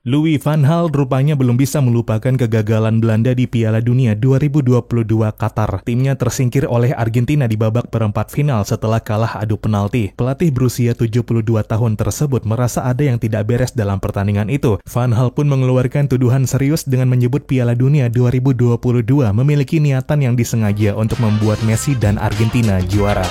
Louis van Gaal rupanya belum bisa melupakan kegagalan Belanda di Piala Dunia 2022 Qatar. Timnya tersingkir oleh Argentina di babak perempat final setelah kalah adu penalti. Pelatih berusia 72 tahun tersebut merasa ada yang tidak beres dalam pertandingan itu. Van Gaal pun mengeluarkan tuduhan serius dengan menyebut Piala Dunia 2022 memiliki niatan yang disengaja untuk membuat Messi dan Argentina juara.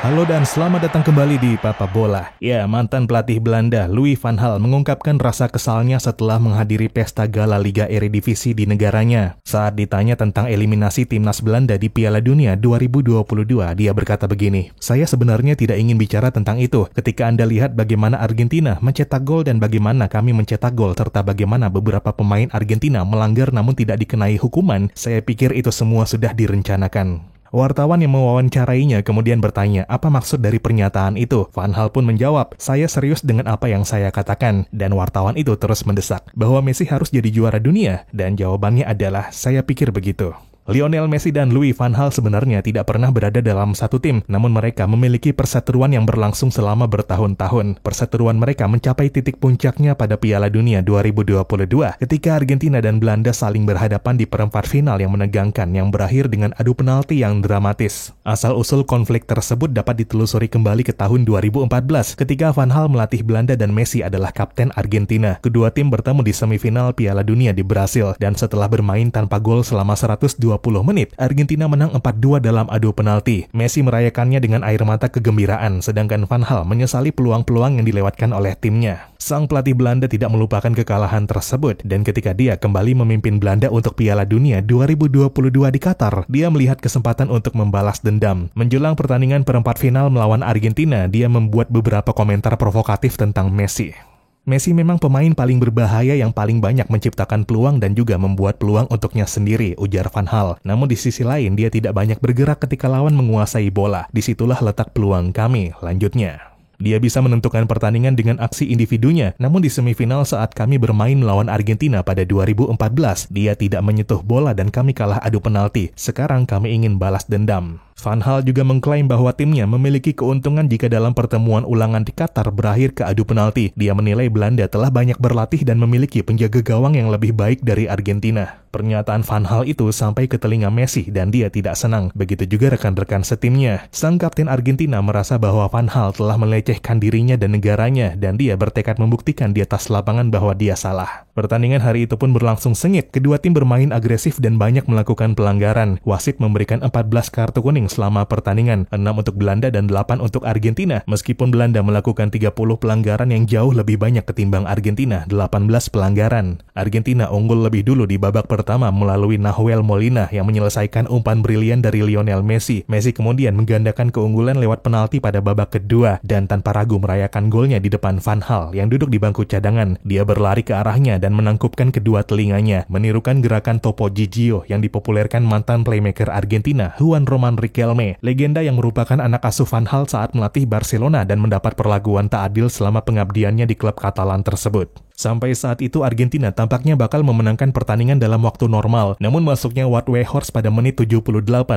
Halo dan selamat datang kembali di Papa Bola. Ya, mantan pelatih Belanda Louis van Gaal mengungkapkan rasa kesalnya setelah menghadiri pesta gala Liga Eredivisie di negaranya. Saat ditanya tentang eliminasi timnas Belanda di Piala Dunia 2022, dia berkata begini, "Saya sebenarnya tidak ingin bicara tentang itu. Ketika Anda lihat bagaimana Argentina mencetak gol dan bagaimana kami mencetak gol serta bagaimana beberapa pemain Argentina melanggar namun tidak dikenai hukuman, saya pikir itu semua sudah direncanakan." Wartawan yang mewawancarainya kemudian bertanya, apa maksud dari pernyataan itu? Van Gaal pun menjawab, saya serius dengan apa yang saya katakan. Dan wartawan itu terus mendesak, bahwa Messi harus jadi juara dunia. Dan jawabannya adalah, saya pikir begitu. Lionel Messi dan Louis van Gaal sebenarnya tidak pernah berada dalam satu tim, namun mereka memiliki perseteruan yang berlangsung selama bertahun-tahun. Perseteruan mereka mencapai titik puncaknya pada Piala Dunia 2022, ketika Argentina dan Belanda saling berhadapan di perempat final yang menegangkan, yang berakhir dengan adu penalti yang dramatis. Asal-usul konflik tersebut dapat ditelusuri kembali ke tahun 2014, ketika Van Gaal melatih Belanda dan Messi adalah kapten Argentina. Kedua tim bertemu di semifinal Piala Dunia di Brasil, dan setelah bermain tanpa gol selama 120 menit, Argentina menang 4-2 dalam adu penalti. Messi merayakannya dengan air mata kegembiraan, sedangkan Van Gaal menyesali peluang-peluang yang dilewatkan oleh timnya. Sang pelatih Belanda tidak melupakan kekalahan tersebut, dan ketika dia kembali memimpin Belanda untuk Piala Dunia 2022 di Qatar, dia melihat kesempatan untuk membalas dendam. Menjelang pertandingan perempat final melawan Argentina, dia membuat beberapa komentar provokatif tentang Messi. Messi memang pemain paling berbahaya yang paling banyak menciptakan peluang dan juga membuat peluang untuknya sendiri, ujar Van Gaal. Namun di sisi lain, dia tidak banyak bergerak ketika lawan menguasai bola. Disitulah letak peluang kami, lanjutnya. Dia bisa menentukan pertandingan dengan aksi individunya, namun di semifinal saat kami bermain melawan Argentina pada 2014, dia tidak menyentuh bola dan kami kalah adu penalti. Sekarang kami ingin balas dendam. Van Gaal juga mengklaim bahwa timnya memiliki keuntungan jika dalam pertemuan ulangan di Qatar berakhir ke adu penalti. Dia menilai Belanda telah banyak berlatih dan memiliki penjaga gawang yang lebih baik dari Argentina. Pernyataan Van Gaal itu sampai ke telinga Messi dan dia tidak senang. Begitu juga rekan-rekan setimnya. Sang kapten Argentina merasa bahwa Van Gaal telah melecehkan dirinya dan negaranya dan dia bertekad membuktikan di atas lapangan bahwa dia salah. Pertandingan hari itu pun berlangsung sengit. Kedua tim bermain agresif dan banyak melakukan pelanggaran. Wasit memberikan 14 kartu kuning selama pertandingan, 6 untuk Belanda dan 8 untuk Argentina. Meskipun Belanda melakukan 30 pelanggaran yang jauh lebih banyak ketimbang Argentina, 18 pelanggaran. Argentina unggul lebih dulu di babak pertama melalui Nahuel Molina yang menyelesaikan umpan brilian dari Lionel Messi. Messi kemudian menggandakan keunggulan lewat penalti pada babak kedua dan tanpa ragu merayakan golnya di depan Van Gaal yang duduk di bangku cadangan. Dia berlari ke arahnya dan menangkupkan kedua telinganya, menirukan gerakan Topo Gigio yang dipopulerkan mantan playmaker Argentina Juan Román Riquelme, legenda yang merupakan anak asuh Van Gaal saat melatih Barcelona dan mendapat perlakuan tak adil selama pengabdiannya di klub Katalan tersebut. Sampai saat itu Argentina tampaknya bakal memenangkan pertandingan dalam waktu normal, namun masuknya Wout Weghorst pada menit 78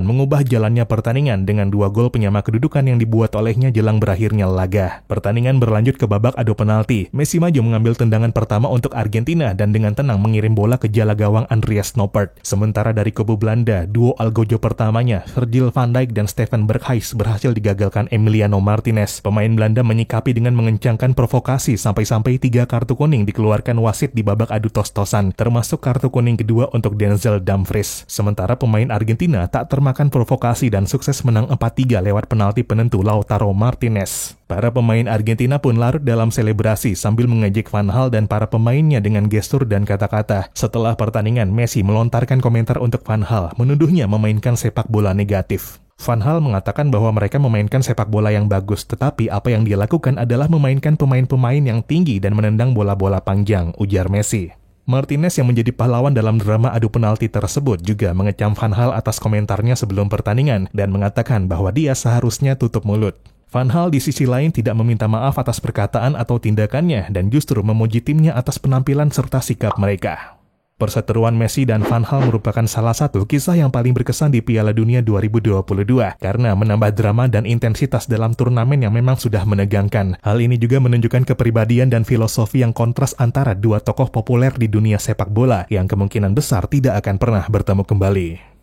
mengubah jalannya pertandingan dengan 2 gol penyama kedudukan yang dibuat olehnya jelang berakhirnya laga. Pertandingan berlanjut ke babak adu penalti. Messi maju mengambil tendangan pertama untuk Argentina dan dengan tenang mengirim bola ke jala gawang Andreas Noppert. Sementara dari kubu Belanda, duo Algojo pertamanya, Virgil van Dijk dan Steven Berghuis berhasil digagalkan Emiliano Martinez. Pemain Belanda menyikapi dengan mengencangkan provokasi sampai-sampai 3 kartu kuning dikeluarkan wasit di babak adu tos-tosan, termasuk kartu kuning kedua untuk Denzel Dumfries. Sementara pemain Argentina tak termakan provokasi dan sukses menang 4-3 lewat penalti penentu Lautaro Martinez. Para pemain Argentina pun larut dalam selebrasi sambil mengejek Van Gaal dan para pemainnya dengan gestur dan kata-kata. Setelah pertandingan, Messi melontarkan komentar untuk Van Gaal, menuduhnya memainkan sepak bola negatif. Van Gaal mengatakan bahwa mereka memainkan sepak bola yang bagus, tetapi apa yang dia lakukan adalah memainkan pemain-pemain yang tinggi dan menendang bola-bola panjang, ujar Messi. Martinez yang menjadi pahlawan dalam drama adu penalti tersebut juga mengecam Van Gaal atas komentarnya sebelum pertandingan dan mengatakan bahwa dia seharusnya tutup mulut. Van Gaal di sisi lain tidak meminta maaf atas perkataan atau tindakannya dan justru memuji timnya atas penampilan serta sikap mereka. Perseteruan Messi dan Van Gaal merupakan salah satu kisah yang paling berkesan di Piala Dunia 2022 karena menambah drama dan intensitas dalam turnamen yang memang sudah menegangkan. Hal ini juga menunjukkan kepribadian dan filosofi yang kontras antara dua tokoh populer di dunia sepak bola yang kemungkinan besar tidak akan pernah bertemu kembali.